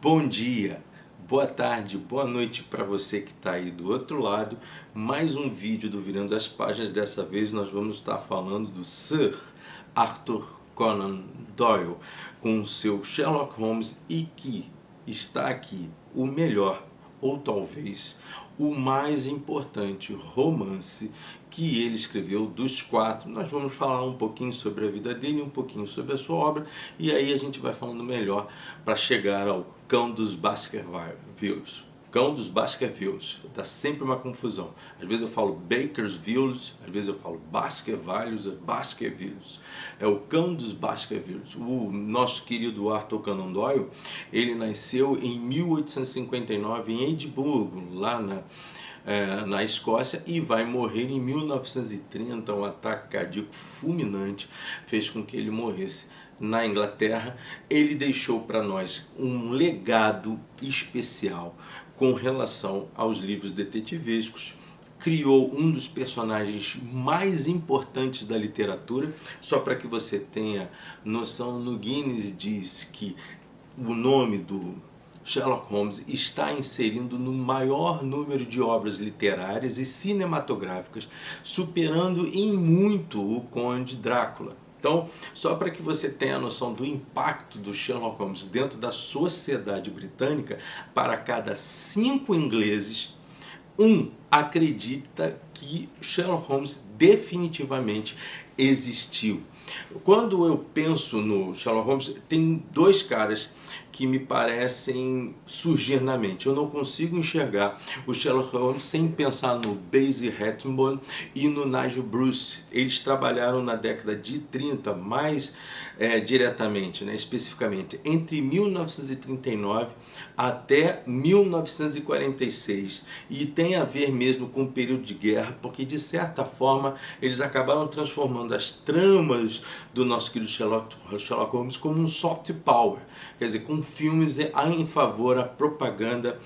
Bom dia, boa tarde, boa noite para você que está aí do outro lado. Mais um vídeo do Virando as Páginas. Dessa vez nós vamos estar falando do Sir Arthur Conan Doyle com o seu Sherlock Holmes, e que está aqui o melhor, ou talvez o mais importante romance que ele escreveu dos quatro. Nós vamos falar um pouquinho sobre a vida dele, um pouquinho sobre a sua obra, e aí a gente vai falando melhor para chegar ao Cão dos Baskervilles. Cão dos Baskervilles, dá sempre uma confusão. Às vezes eu falo Bakersfield, às vezes eu falo Baskervilles. É o Cão dos Baskervilles. O nosso querido Arthur Conan Doyle, ele nasceu em 1859 em Edimburgo, lá na Escócia, e vai morrer em 1930. Um ataque cardíaco fulminante fez com que ele morresse na Inglaterra. Ele deixou para nós um legado especial com relação aos livros detetivescos. Criou um dos personagens mais importantes da literatura. Só para que você tenha noção, no Guinness diz que o nome do Sherlock Holmes está inserindo no maior número de obras literárias e cinematográficas, superando em muito o Conde Drácula. Então, só para que você tenha a noção do impacto do Sherlock Holmes dentro da sociedade britânica, para cada 5 ingleses, um acredita que Sherlock Holmes definitivamente existiu. Quando eu penso no Sherlock Holmes, tem 2 caras que me parecem surgir na mente. Eu não consigo enxergar o Sherlock Holmes sem pensar no Basil Rathbone e no Nigel Bruce. Eles trabalharam na década de 30, mais diretamente, especificamente, entre 1939 até 1946. E tem a ver mesmo com o período de guerra, porque de certa forma eles acabaram transformando as tramas do nosso querido Sherlock Holmes como um soft power, quer dizer, com filmes em favor da propaganda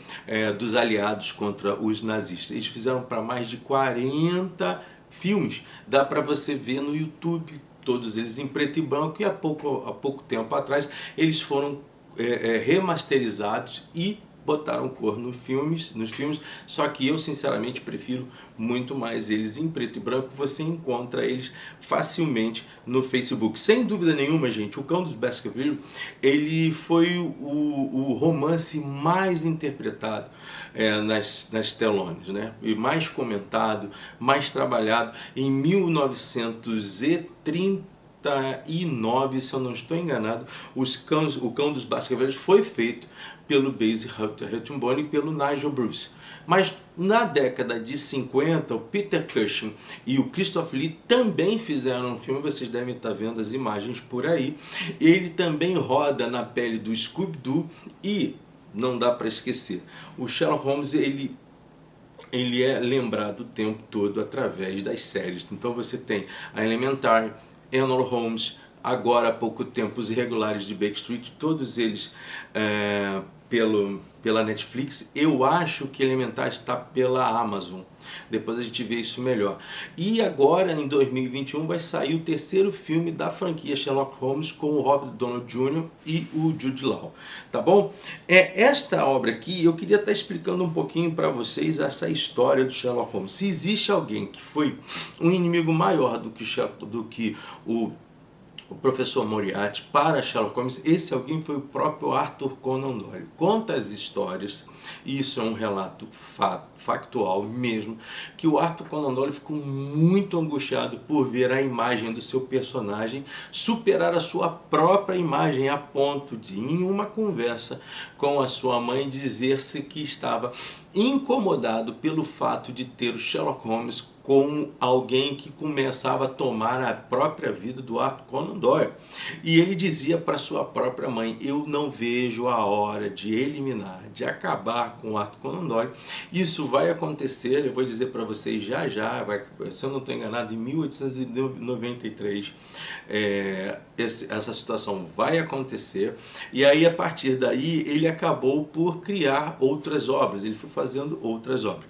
dos aliados contra os nazistas. Eles fizeram para mais de 40 filmes, dá para você ver no YouTube, todos eles em preto e branco, e há pouco tempo atrás eles foram remasterizados e botaram cor nos filmes, só que eu sinceramente prefiro muito mais eles em preto e branco. Você encontra eles facilmente no Facebook. Sem dúvida nenhuma, gente, o Cão dos Baskervilles, ele foi o romance mais interpretado nas telones, e mais comentado, mais trabalhado. Em 1939, se eu não estou enganado, o Cão dos Baskervilles foi feito pelo Basil Rathbone e pelo Nigel Bruce. Mas na década de 50, o Peter Cushing e o Christopher Lee também fizeram um filme, vocês devem estar vendo as imagens por aí. Ele também roda na pele do Scooby-Doo, e não dá para esquecer, o Sherlock Holmes, ele é lembrado o tempo todo através das séries. Então você tem a Elementary, Enola Holmes, agora há pouco tempo Os Irregulares de Baker Street, todos eles pela Netflix. Eu acho que Elementar está pela Amazon, depois a gente vê isso melhor. E agora em 2021 vai sair o 3º filme da franquia Sherlock Holmes, com o Robert Downey Jr. e o Jude Law, tá bom? Esta obra aqui eu queria estar explicando um pouquinho para vocês essa história do Sherlock Holmes. Se existe alguém que foi um inimigo maior do que o professor Moriarty para Sherlock Holmes, esse alguém foi o próprio Arthur Conan Doyle. Conta as histórias, e isso é um relato factual mesmo, que o Arthur Conan Doyle ficou muito angustiado por ver a imagem do seu personagem superar a sua própria imagem, a ponto de, em uma conversa com a sua mãe, dizer-se que estava incomodado pelo fato de ter o Sherlock Holmes com alguém que começava a tomar a própria vida do Arthur Conan Doyle. E ele dizia para sua própria mãe: eu não vejo a hora de eliminar, de acabar renovar com o Arthur Conan Doyle. Isso vai acontecer, eu vou dizer para vocês já já, se eu não estou enganado, em 1893 essa situação vai acontecer, e aí a partir daí ele acabou por criar outras obras, ele foi fazendo outras obras.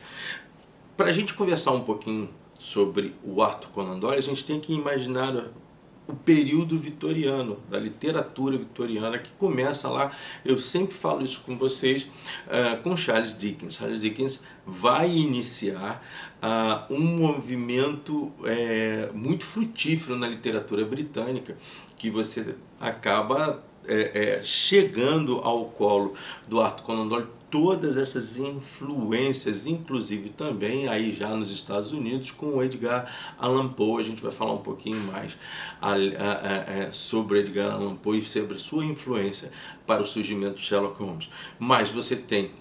Para a gente conversar um pouquinho sobre o Arthur Conan Doyle, a gente tem que imaginar o período vitoriano, da literatura vitoriana, que começa lá, eu sempre falo isso com vocês, com Charles Dickens. Charles Dickens vai iniciar um movimento muito frutífero na literatura britânica, que você acaba chegando ao colo do Arthur Conan Doyle todas essas influências, inclusive também aí já nos Estados Unidos com o Edgar Allan Poe. A gente vai falar um pouquinho mais sobre Edgar Allan Poe e sobre sua influência para o surgimento de Sherlock Holmes. Mas você tem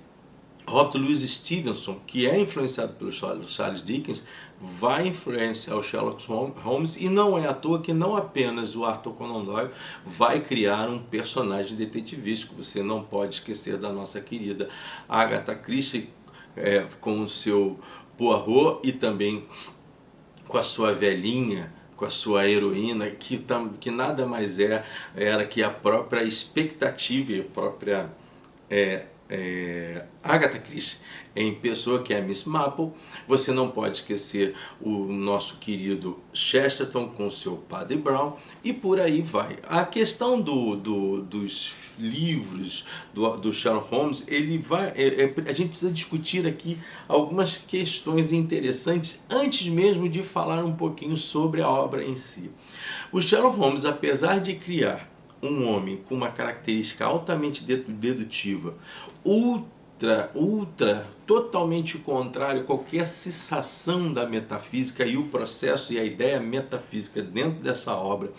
Robert Louis Stevenson, que é influenciado pelo Charles Dickens, vai influenciar o Sherlock Holmes, e não é à toa que não apenas o Arthur Conan Doyle vai criar um personagem detetivístico. Você não pode esquecer da nossa querida Agatha Christie com o seu Poirot, e também com a sua velhinha, com a sua heroína, que nada mais era que a própria expectativa e a própria Agatha Christie em pessoa, que é a Miss Marple. Você não pode esquecer o nosso querido Chesterton com o seu Padre Brown, e por aí vai. A questão dos livros do Sherlock Holmes, a gente precisa discutir aqui algumas questões interessantes antes mesmo de falar um pouquinho sobre a obra em si. O Sherlock Holmes, apesar de criar um homem com uma característica altamente dedutiva, totalmente contrário a qualquer cessação da metafísica, e o processo e a ideia metafísica dentro dessa obra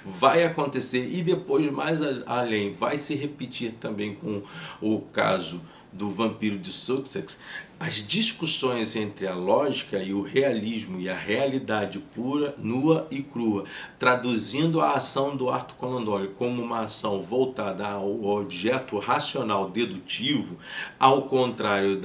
vai acontecer, e depois mais além vai se repetir também com o caso do Vampiro de Sussex. As discussões entre a lógica e o realismo e a realidade pura, nua e crua, traduzindo a ação do Arthur Conan Doyle como uma ação voltada ao objeto racional dedutivo, ao contrário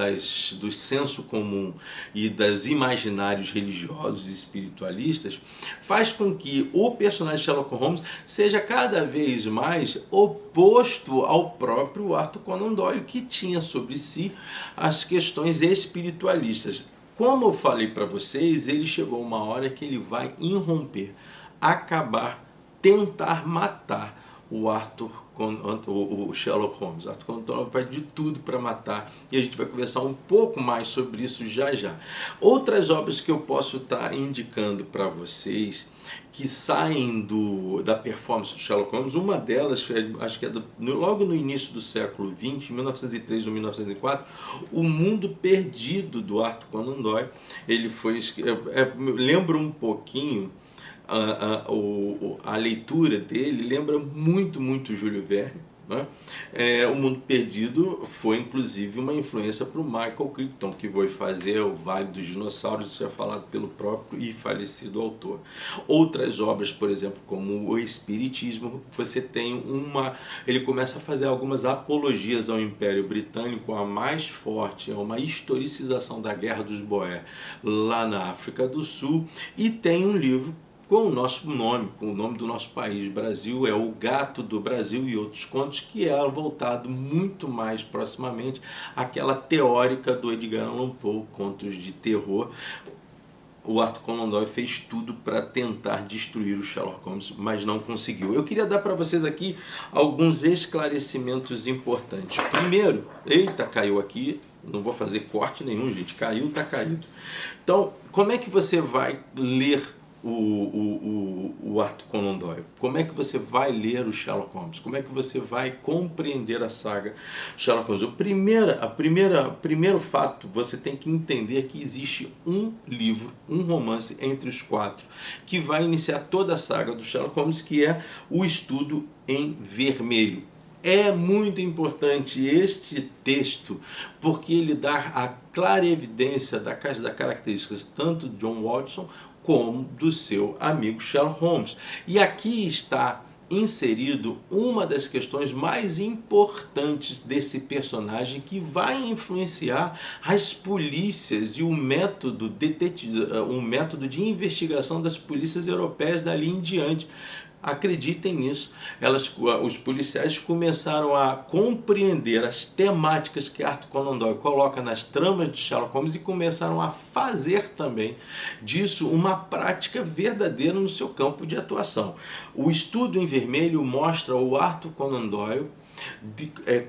do senso comum e dos imaginários religiosos e espiritualistas, faz com que o personagem Sherlock Holmes seja cada vez mais oposto ao próprio Arthur Conan Doyle, que tinha sobre si as questões espiritualistas. Como eu falei para vocês, ele chegou uma hora que ele vai irromper, acabar, tentar matar o Sherlock Holmes. Arthur Conan Doyle vai de tudo para matar, e a gente vai conversar um pouco mais sobre isso já já. Outras obras que eu posso estar indicando para vocês que saem da performance do Sherlock Holmes, uma delas, acho que logo no início do século XX, 1903 ou 1904, O Mundo Perdido, do Arthur Conan Doyle. Ele foi, lembra um pouquinho, a leitura dele lembra muito Júlio Verne, né? O Mundo Perdido foi inclusive uma influência para o Michael Crichton, que vai fazer o Vale dos Dinossauros. Isso é falado pelo próprio e falecido autor. Outras obras, por exemplo, como o Espiritismo, você tem ele começa a fazer algumas apologias ao Império Britânico. A mais forte é uma historicização da Guerra dos Boer lá na África do Sul, e tem um livro com o nosso nome, com o nome do nosso país, Brasil, é O Gato do Brasil e Outros Contos, que é voltado muito mais proximamente àquela teórica do Edgar Allan Poe, contos de terror. O Arthur Conan Doyle fez tudo para tentar destruir o Sherlock Holmes, mas não conseguiu. Eu queria dar para vocês aqui alguns esclarecimentos importantes. Primeiro, eita, caiu aqui, não vou fazer corte nenhum, gente, caiu, tá caído. Então, como é que você vai ler o Arthur Conan Doyle? Como é que você vai ler o Sherlock Holmes? Como é que você vai compreender a saga Sherlock Holmes? Primeiro fato, você tem que entender que existe um livro, um romance entre os quatro, que vai iniciar toda a saga do Sherlock Holmes, que é O Estudo em Vermelho. É muito importante este texto, porque ele dá a clara evidência das características tanto de John Watson como do seu amigo Sherlock Holmes. E aqui está inserido uma das questões mais importantes desse personagem, que vai influenciar as polícias e o método de investigação das polícias europeias dali em diante. Acreditem nisso, os policiais começaram a compreender as temáticas que Arthur Conan Doyle coloca nas tramas de Sherlock Holmes e começaram a fazer também disso uma prática verdadeira no seu campo de atuação. O Estudo em Vermelho mostra o Arthur Conan Doyle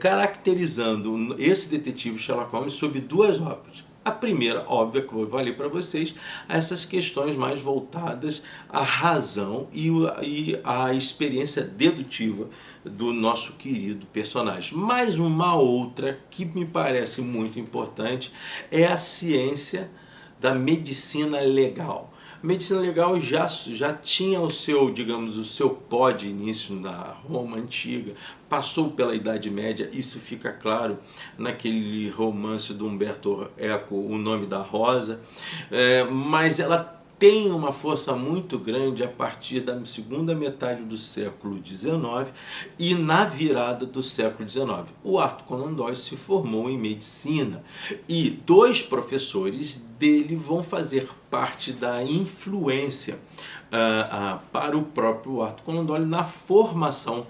caracterizando esse detetive Sherlock Holmes sob duas obras. A primeira, óbvia, que eu vou ler para vocês, essas questões mais voltadas à razão e à experiência dedutiva do nosso querido personagem. Mas uma outra que me parece muito importante é a ciência da medicina legal. A medicina legal já tinha o seu, digamos, o seu pó de início na Roma Antiga, passou pela Idade Média, isso fica claro naquele romance do Umberto Eco, O Nome da Rosa, mas ela tem uma força muito grande a partir da segunda metade do século XIX e na virada do século XIX. O Arthur Conan Doyle se formou em medicina e dois professores dele vão fazer parte da influência para o próprio Arthur Conan Doyle na formação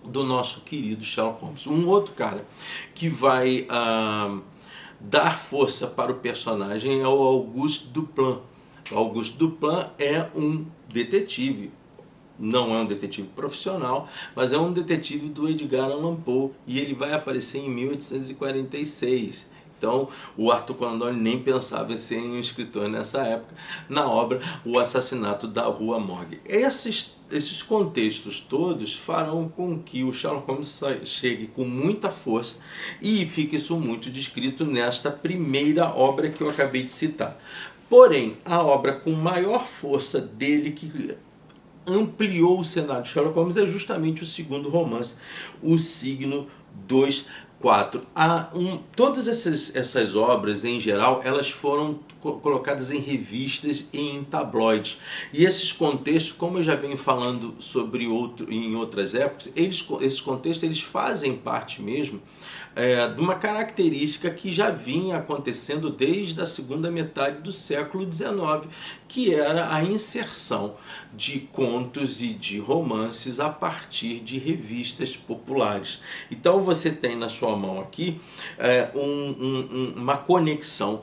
do nosso querido Sherlock Holmes. Um outro cara que vai dar força para o personagem é o Auguste Dupin. Auguste Dupin é um detetive, não é um detetive profissional, mas é um detetive do Edgar Allan Poe, e ele vai aparecer em 1846. Então, o Arthur Conan Doyle nem pensava em ser um escritor nessa época, na obra O Assassinato da Rua Morgue. Esses contextos todos farão com que o Sherlock Holmes chegue com muita força, e fica isso muito descrito nesta primeira obra que eu acabei de citar. Porém, a obra com maior força dele, que ampliou o cenário de Sherlock Holmes, é justamente o segundo romance, O Signo dos Quatro. Todas essas obras, em geral, elas foram colocadas em revistas e em tabloides. E esses contextos, como eu já venho falando sobre em outras épocas, esses contextos eles fazem parte mesmo de uma característica que já vinha acontecendo desde a segunda metade do século XIX, que era a inserção de contos e de romances a partir de revistas populares. Então você tem na sua mão aqui uma conexão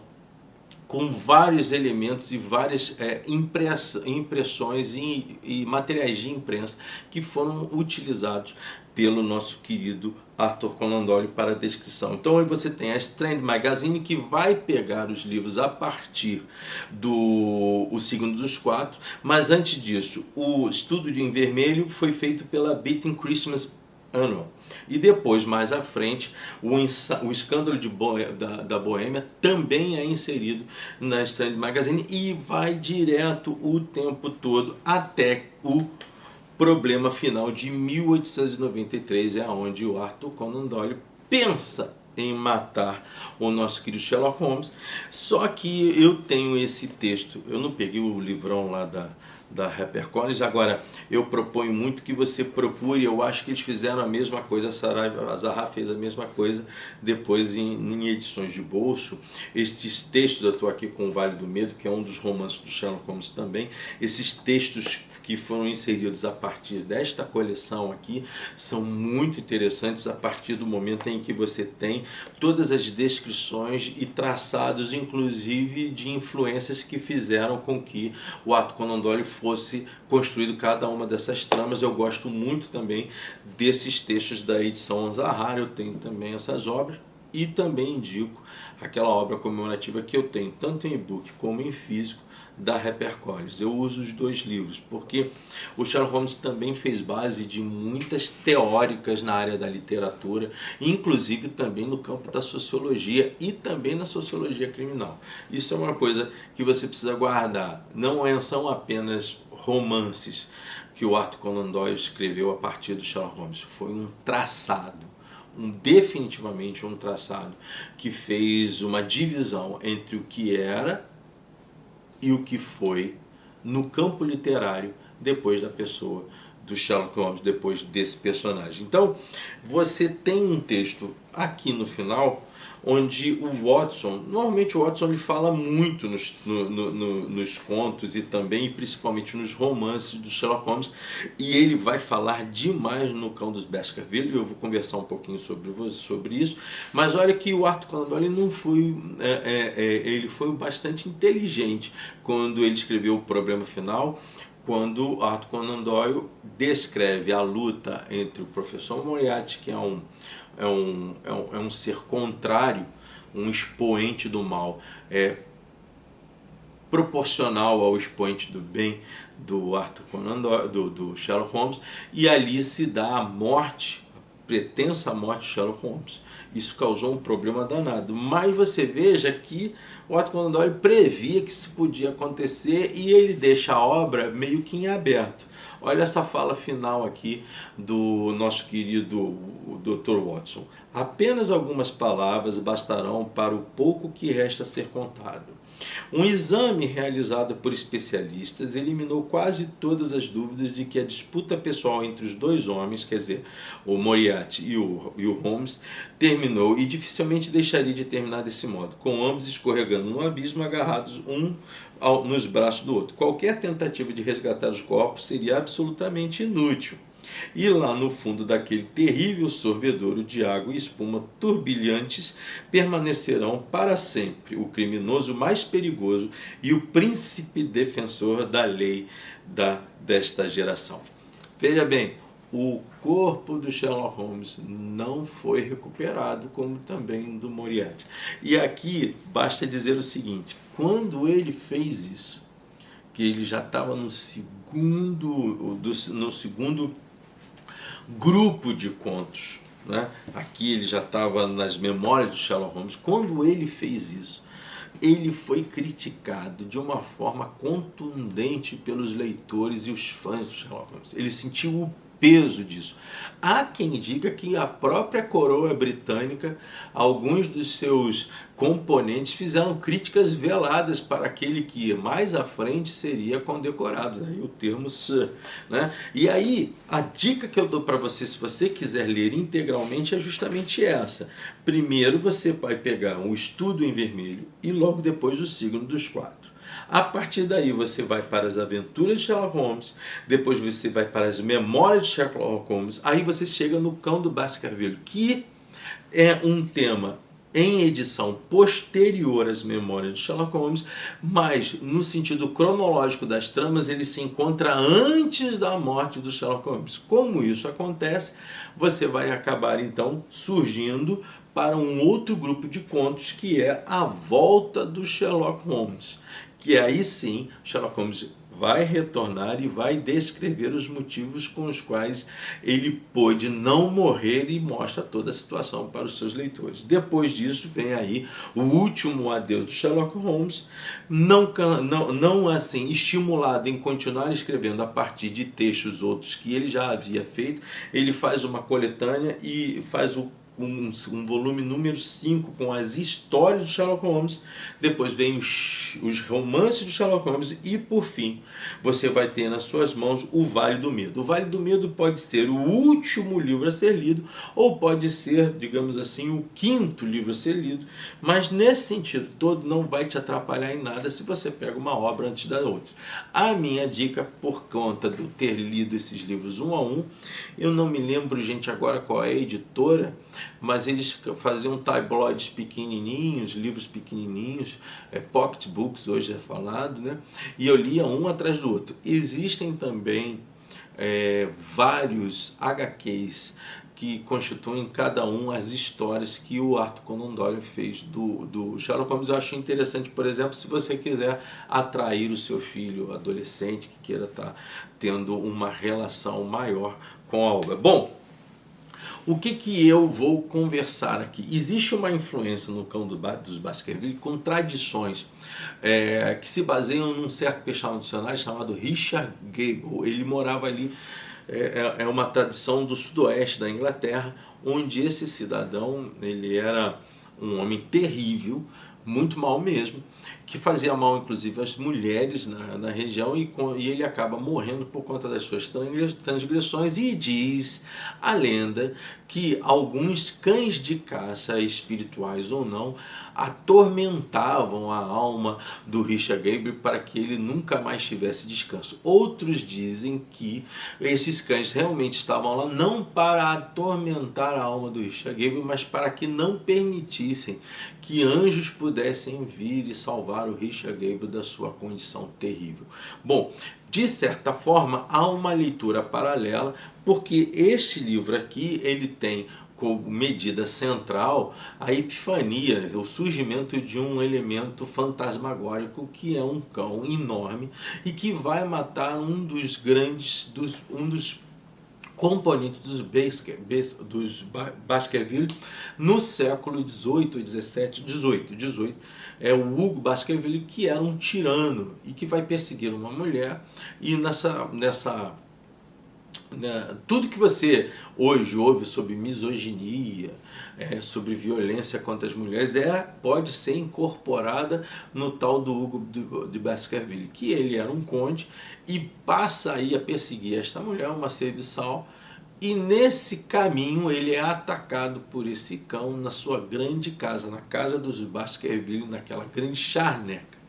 com vários elementos e várias impressões e materiais de imprensa que foram utilizados pelo nosso querido Arthur Conan Doyle para a descrição. Então aí você tem a Strand Magazine, que vai pegar os livros a partir do O Signo dos Quatro, mas antes disso, o Estudo em Vermelho foi feito pela Beating Christmas Annual. E depois, mais à frente, o Escândalo da Boêmia também é inserido na Strand Magazine e vai direto o tempo todo até o Problema Final de 1893, é onde o Arthur Conan Doyle pensa em matar o nosso querido Sherlock Holmes. Só que eu tenho esse texto, eu não peguei o livrão lá da HarperCollins. Agora, eu proponho muito que você procure, eu acho que eles fizeram a mesma coisa, a Saraiva Azarra fez a mesma coisa depois em edições de bolso. Estes textos, eu estou aqui com o Vale do Medo, que é um dos romances do Sherlock Holmes também, esses textos que foram inseridos a partir desta coleção aqui são muito interessantes, a partir do momento em que você tem todas as descrições e traçados, inclusive de influências que fizeram com que o Arthur Conan Doyle fosse construído cada uma dessas tramas. Eu gosto muito também desses textos da edição Azarra, eu tenho também essas obras, e também indico aquela obra comemorativa que eu tenho, tanto em e-book como em físico, da HarperCollins. Eu uso os dois livros, porque o Sherlock Holmes também fez base de muitas teóricas na área da literatura, inclusive também no campo da sociologia e também na sociologia criminal. Isso é uma coisa que você precisa guardar. Não são apenas romances que o Arthur Conan Doyle escreveu a partir do Sherlock Holmes. Foi um traçado, definitivamente um traçado, que fez uma divisão entre o que era e o que foi no campo literário depois da pessoa do Sherlock Holmes depois desse personagem. Então, você tem um texto aqui no final, onde o Watson, normalmente o Watson ele fala muito nos contos e também, e principalmente nos romances do Sherlock Holmes, e ele vai falar demais no Cão dos Baskerville, e eu vou conversar um pouquinho sobre isso, mas olha que o Arthur Conan Doyle não foi, ele foi bastante inteligente quando ele escreveu O Problema Final, quando Arthur Conan Doyle descreve a luta entre o professor Moriarty, que é um ser contrário, um expoente do mal, proporcional ao expoente do bem do Arthur Conan Doyle, do Sherlock Holmes, e ali se dá a morte, a pretensa morte de Sherlock Holmes. Isso causou um problema danado, mas você veja que o Arthur Conan Doyle previa que isso podia acontecer e ele deixa a obra meio que em aberto. Olha essa fala final aqui do nosso querido Dr. Watson. Apenas algumas palavras bastarão para o pouco que resta a ser contado. Um exame realizado por especialistas eliminou quase todas as dúvidas de que a disputa pessoal entre os dois homens, quer dizer, o Moriarty e o Holmes, terminou e dificilmente deixaria de terminar desse modo, com ambos escorregando no abismo, agarrados um nos braços do outro. Qualquer tentativa de resgatar os corpos seria absolutamente inútil. E lá no fundo daquele terrível sorvedouro de água e espuma turbilhantes permanecerão para sempre o criminoso mais perigoso e o príncipe defensor da lei desta geração. Veja bem, o corpo do Sherlock Holmes não foi recuperado, como também do Moriarty. E aqui basta dizer o seguinte, quando ele fez isso, que ele já estava no segundo grupo de contos, né? Aqui ele já estava nas memórias do Sherlock Holmes. Quando ele fez isso, ele foi criticado de uma forma contundente pelos leitores e os fãs do Sherlock Holmes. Ele sentiu o peso disso. Há quem diga que a própria coroa britânica, alguns dos seus componentes fizeram críticas veladas para aquele que mais à frente seria condecorado, aí o termo Sir, né? E aí a dica que eu dou para você, se você quiser ler integralmente, é justamente essa. Primeiro você vai pegar um Estudo em Vermelho e logo depois o Signo dos Quatro. A partir daí você vai para as aventuras de Sherlock Holmes, depois você vai para as memórias de Sherlock Holmes, aí você chega no Cão do Baskerville, que é um tema em edição posterior às memórias de Sherlock Holmes, mas no sentido cronológico das tramas ele se encontra antes da morte do Sherlock Holmes. Como isso acontece, você vai acabar então surgindo para um outro grupo de contos que é a volta do Sherlock Holmes, que aí sim Sherlock Holmes vai retornar e vai descrever os motivos com os quais ele pôde não morrer e mostra toda a situação para os seus leitores. Depois disso vem aí o último adeus do Sherlock Holmes, não assim estimulado em continuar escrevendo a partir de textos outros que ele já havia feito. Ele faz uma coletânea e faz um volume número 5 com as histórias do Sherlock Holmes, depois vem os romances do Sherlock Holmes e por fim você vai ter nas suas mãos o Vale do Medo. O Vale do Medo pode ser o último livro a ser lido ou pode ser, digamos assim, o quinto livro a ser lido, mas nesse sentido todo não vai te atrapalhar em nada se você pega uma obra antes da outra. A minha dica, por conta de ter lido esses livros um a um, eu não me lembro, gente, agora qual é a editora, mas eles faziam tabloides pequenininhos, livros pequenininhos, pocket books hoje é falado, né? E eu lia um atrás do outro. Existem também vários HQs que constituem cada um as histórias que o Arthur Conan Doyle fez do Sherlock Holmes. Eu acho interessante, por exemplo, se você quiser atrair o seu filho adolescente que queira estar tendo uma relação maior com a obra. Bom, o que eu vou conversar aqui? Existe uma influência no Cão dos Baskerville com tradições que se baseiam num certo personagem chamado Richard Gable. Ele morava ali, é uma tradição do sudoeste da Inglaterra, onde esse cidadão ele era um homem terrível, muito mal mesmo, que fazia mal inclusive às mulheres na região, e ele acaba morrendo por conta das suas transgressões. E diz a lenda que alguns cães de caça, espirituais ou não, atormentavam a alma do Richard Gabriel para que ele nunca mais tivesse descanso. Outros dizem que esses cães realmente estavam lá não para atormentar a alma do Richard Gabriel, mas para que não permitissem que anjos pudessem vir e salvar o Richard Gabriel da sua condição terrível. Bom, de certa forma, há uma leitura paralela, porque este livro aqui, ele tem como medida central a epifania, o surgimento de um elemento fantasmagórico que é um cão enorme e que vai matar um dos componentes dos Baskerville no século XVIII, XVII, XVIII. É o Hugo Baskerville, que era um tirano e que vai perseguir uma mulher, e tudo que você hoje ouve sobre misoginia, sobre violência contra as mulheres, pode ser incorporada no tal do Hugo de Baskerville, que ele era um conde e passa aí a perseguir esta mulher, uma serviçal, e nesse caminho ele é atacado por esse cão na sua grande casa, na casa dos Baskerville, naquela grande charneca.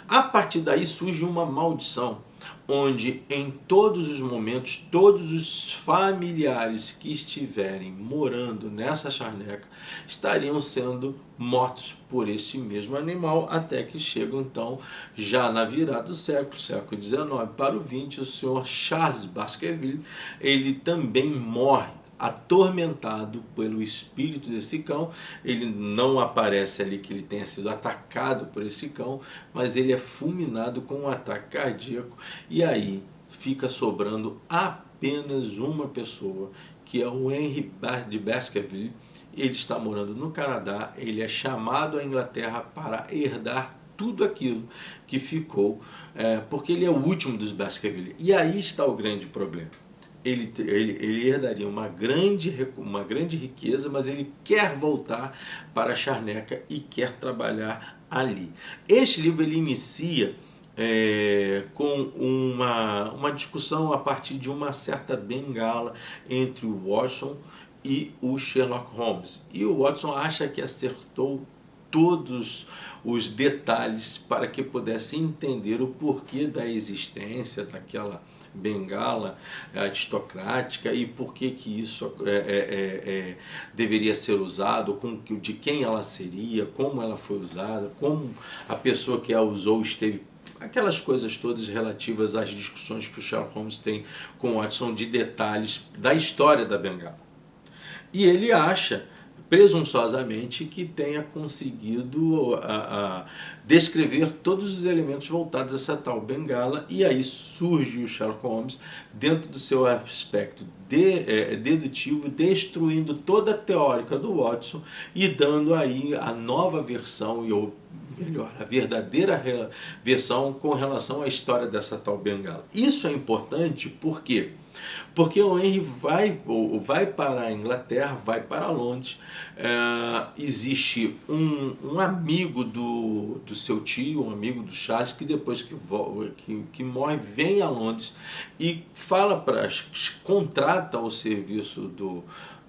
A partir daí surge uma maldição, onde em todos os momentos, todos os familiares que estiverem morando nessa charneca estariam sendo mortos por esse mesmo animal, até que chega então, já na virada do século XIX para o XX, o senhor Charles Baskerville, ele também morre atormentado pelo espírito desse cão. Ele não aparece ali que ele tenha sido atacado por esse cão, mas ele é fulminado com um ataque cardíaco, e aí fica sobrando apenas uma pessoa, que é o Henry de Baskerville. Ele está morando no Canadá, ele é chamado à Inglaterra para herdar tudo aquilo que ficou, porque ele é o último dos Baskerville. E aí está o grande problema. Ele herdaria uma grande riqueza, mas ele quer voltar para a charneca e quer trabalhar ali. Este livro ele inicia com uma discussão a partir de uma certa bengala entre o Watson e o Sherlock Holmes. E o Watson acha que acertou todos os detalhes para que pudesse entender o porquê da existência daquela bengala aristocrática e por que isso deveria ser usado, de quem ela seria, como ela foi usada, como a pessoa que a usou esteve, aquelas coisas todas relativas às discussões que o Sherlock Holmes tem com o Watson de detalhes da história da bengala. E ele acha presunçosamente que tenha conseguido descrever todos os elementos voltados a essa tal bengala, e aí surge o Sherlock Holmes dentro do seu aspecto dedutivo, destruindo toda a teórica do Watson e dando aí a nova versão, ou melhor, a verdadeira versão com relação à história dessa tal bengala. Isso é importante porque o Henry vai para a Inglaterra, vai para Londres. Existe um amigo do seu tio, um amigo do Charles, que depois que morre, vem a Londres e contrata o serviço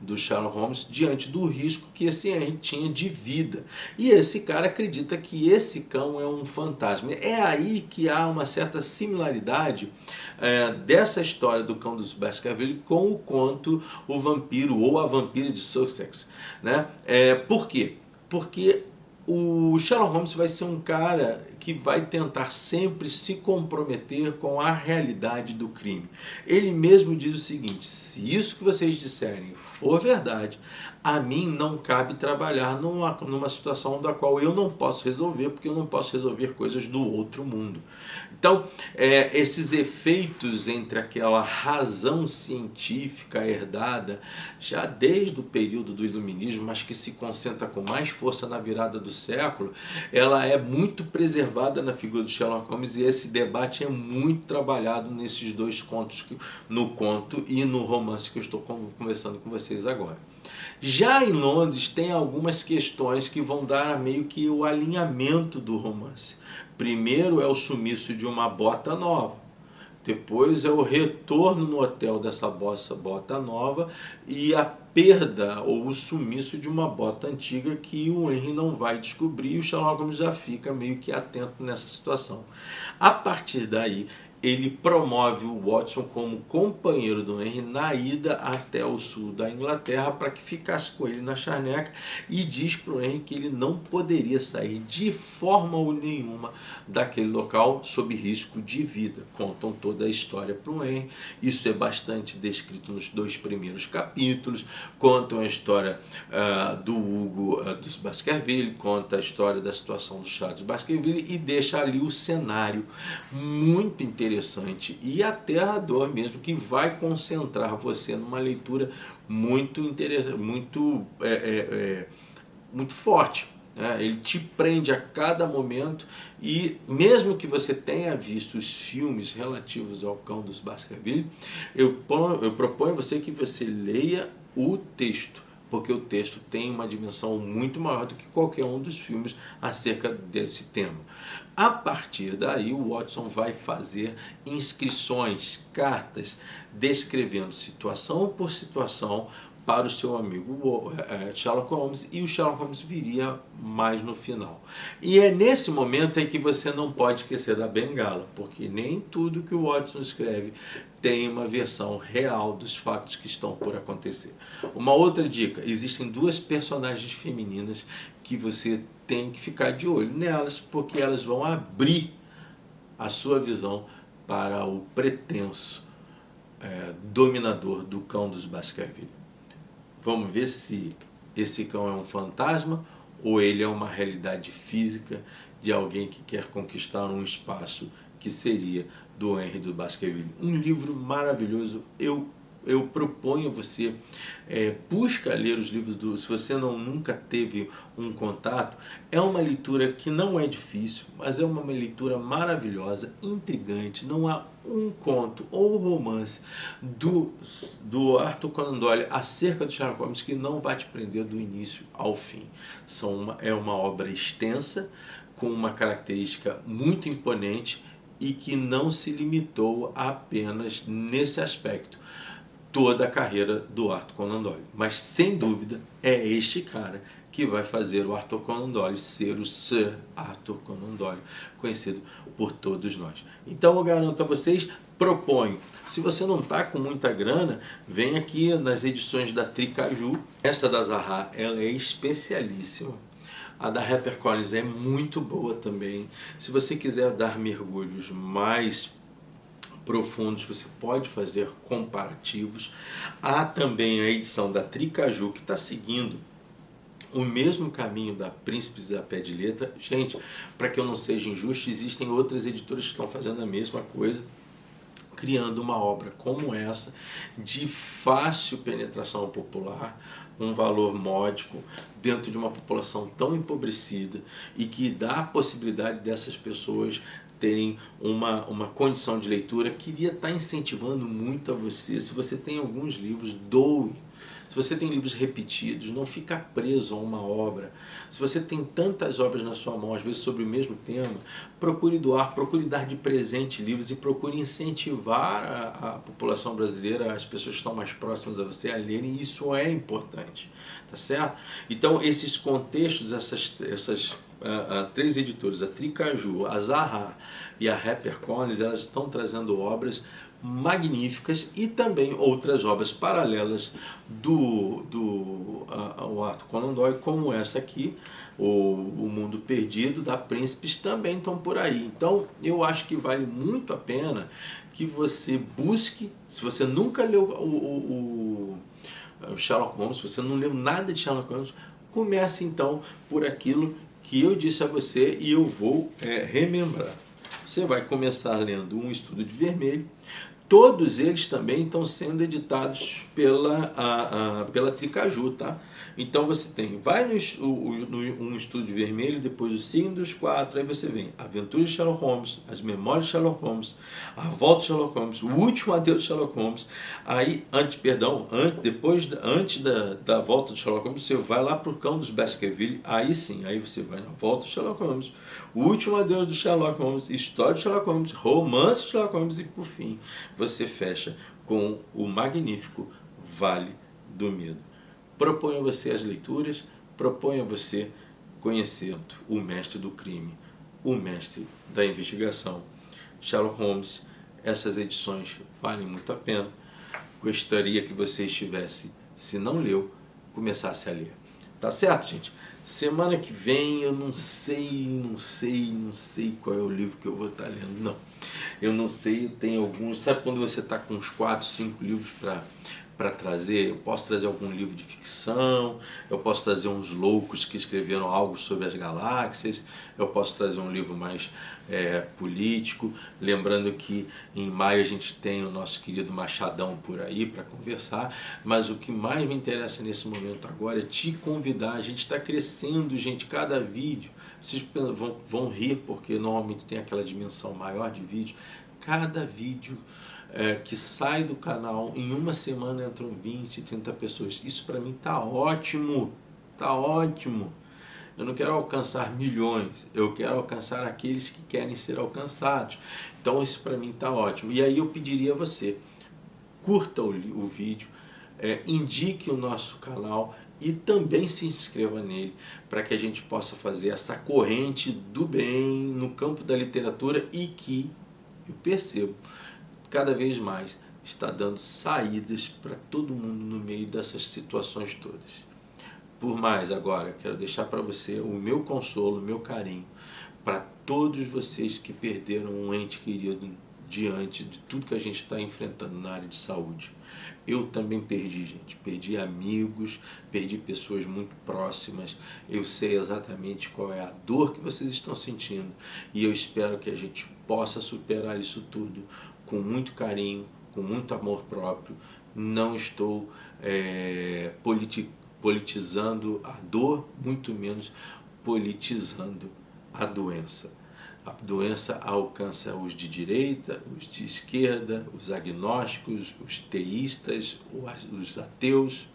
do Sherlock Holmes diante do risco que esse Henry tinha de vida. E esse cara acredita que esse cão é um fantasma. É aí que há uma certa similaridade dessa história do cão dos Baskerville com o conto O Vampiro ou A Vampira de Sussex, né? Por quê? Porque o Sherlock Holmes vai ser um cara que vai tentar sempre se comprometer com a realidade do crime. Ele mesmo diz o seguinte: se isso que vocês disserem for verdade, a mim não cabe trabalhar numa situação da qual eu não posso resolver, porque eu não posso resolver coisas do outro mundo. Então, esses efeitos entre aquela razão científica herdada já desde o período do Iluminismo, mas que se concentra com mais força na virada do século, ela é muito preservada elevada na figura do Sherlock Holmes, e esse debate é muito trabalhado nesses dois contos, no conto e no romance que eu estou conversando com vocês agora. Já em Londres tem algumas questões que vão dar meio que o alinhamento do romance. Primeiro é o sumiço de uma bota nova. Depois é o retorno no hotel dessa bota nova e a perda ou o sumiço de uma bota antiga que o Henry não vai descobrir, e o Sherlock Holmes já fica meio que atento nessa situação. A partir daí, ele promove o Watson como companheiro do Henry na ida até o sul da Inglaterra para que ficasse com ele na charneca, e diz para o Henry que ele não poderia sair de forma nenhuma daquele local sob risco de vida. Contam toda a história para o Henry, isso é bastante descrito nos 2 primeiros capítulos, contam a história do Hugo dos Baskerville, conta a história da situação do Charles Baskerville e deixa ali o cenário muito interessante e aterrador mesmo, que vai concentrar você numa leitura muito interessante, muito forte. Ele te prende a cada momento, e mesmo que você tenha visto os filmes relativos ao Cão dos Baskerville, eu proponho a você que você leia o texto, porque o texto tem uma dimensão muito maior do que qualquer um dos filmes acerca desse tema. A partir daí, o Watson vai fazer inscrições, cartas, descrevendo situação por situação para o seu amigo Sherlock Holmes, e o Sherlock Holmes viria mais no final. E é nesse momento em que você não pode esquecer da bengala, porque nem tudo que o Watson escreve tem uma versão real dos fatos que estão por acontecer. Uma outra dica: existem 2 personagens femininas que você tem que ficar de olho nelas, porque elas vão abrir a sua visão para o pretenso dominador do Cão dos Baskerville. Vamos ver se esse cão é um fantasma ou ele é uma realidade física de alguém que quer conquistar um espaço que seria do Henry do Baskerville. Um livro maravilhoso. Eu proponho a você, busca ler os livros se você nunca teve um contato. É uma leitura que não é difícil, mas é uma leitura maravilhosa, intrigante. Não há um conto ou romance do Arthur Conan Doyle acerca do Sherlock Holmes que não vai te prender do início ao fim. É uma obra extensa, com uma característica muito imponente, e que não se limitou apenas nesse aspecto toda a carreira do Arthur Conan Doyle. Mas, sem dúvida, é este cara que vai fazer o Arthur Conan Doyle ser o Sir Arthur Conan Doyle, conhecido por todos nós. Então, eu garanto a vocês, proponho, se você não está com muita grana, vem aqui nas edições da Tricaju. Esta da Zaha, ela é especialíssima. A da HarperCollins é muito boa também. Se você quiser dar mergulhos mais profundos, você pode fazer comparativos. Há também a edição da Tricaju, que está seguindo o mesmo caminho da Príncipes da Pé de Letra. Gente, para que eu não seja injusto, existem outras editoras que estão fazendo a mesma coisa, criando uma obra como essa, de fácil penetração popular, um valor módico, dentro de uma população tão empobrecida, e que dá a possibilidade dessas pessoas terem uma condição de leitura. Queria estar incentivando muito a você, se você tem alguns livros, doe. Se você tem livros repetidos, não fica preso a uma obra. Se você tem tantas obras na sua mão, às vezes sobre o mesmo tema, procure doar, procure dar de presente livros e procure incentivar a população brasileira, as pessoas que estão mais próximas a você, a lerem. Isso é importante, tá certo? Então, esses contextos, essas 3 editoras, a Tricaju, a Zaha e a HarperCollins, elas estão trazendo obras magníficas, e também outras obras paralelas do Arthur Conan Doyle, como essa aqui, o Mundo Perdido, da Príncipes, também estão por aí. Então, eu acho que vale muito a pena que você busque, se você nunca leu o Sherlock Holmes, se você não leu nada de Sherlock Holmes, comece então por aquilo que eu disse a você, e eu vou remembrar. Você vai começar lendo Um Estudo de Vermelho. todos eles também estão sendo editados pela Tricaju, tá? Então você tem, vai no Estúdio Vermelho, depois o Signo dos Quatro, aí você vem Aventuras de Sherlock Holmes, As Memórias de Sherlock Holmes, A Volta de Sherlock Holmes, O Último Adeus de Sherlock Holmes, aí, antes da Volta de Sherlock Holmes, você vai lá pro Cão dos Baskerville, aí sim, aí você vai na Volta de Sherlock Holmes, O Último Adeus do Sherlock Holmes, História de Sherlock Holmes, Romance de Sherlock Holmes e, por fim, você fecha com o magnífico Vale do Medo. Proponho a você as leituras, proponho a você conhecendo o mestre do crime, o mestre da investigação, Sherlock Holmes. Essas edições valem muito a pena. Gostaria que você estivesse, se não leu, começasse a ler. Tá certo, gente? Semana que vem eu não sei qual é o livro que eu vou estar lendo, não. Eu não sei, tem alguns... Sabe quando você está com uns 4, 5 livros para trazer? Eu posso trazer algum livro de ficção, eu posso trazer uns loucos que escreveram algo sobre as galáxias, eu posso trazer um livro mais político, lembrando que em maio a gente tem o nosso querido Machadão por aí para conversar, mas o que mais me interessa nesse momento agora é te convidar. A gente está crescendo, gente, cada vídeo, vocês vão rir porque normalmente tem aquela dimensão maior de vídeo, cada vídeo que sai do canal, em uma semana entram 20, 30 pessoas. Isso para mim tá ótimo, tá ótimo. Eu não quero alcançar milhões, eu quero alcançar aqueles que querem ser alcançados. Então isso para mim tá ótimo. E aí eu pediria a você, curta o vídeo, indique o nosso canal e também se inscreva nele, para que a gente possa fazer essa corrente do bem no campo da literatura e que, eu percebo, cada vez mais está dando saídas para todo mundo no meio dessas situações todas. Por mais, agora, quero deixar para você o meu consolo, o meu carinho, para todos vocês que perderam um ente querido diante de tudo que a gente está enfrentando na área de saúde. Eu também perdi, gente. Perdi amigos, perdi pessoas muito próximas. Eu sei exatamente qual é a dor que vocês estão sentindo e eu espero que a gente possa superar isso tudo com muito carinho, com muito amor próprio. Não estou politizando a dor, muito menos politizando a doença. A doença alcança os de direita, os de esquerda, os agnósticos, os teístas, os ateus.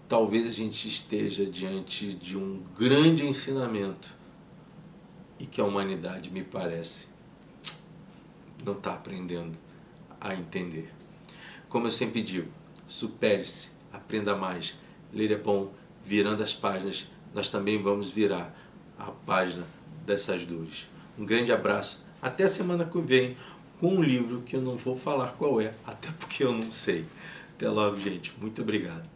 Talvez a gente esteja diante de um grande ensinamento e que a humanidade, me parece, não está aprendendo a entender. Como eu sempre digo, supere-se, aprenda mais. Ler é bom, virando as páginas, nós também vamos virar a página dessas dores. Um grande abraço, até semana que vem, com um livro que eu não vou falar qual é, até porque eu não sei. Até logo, gente. Muito obrigado.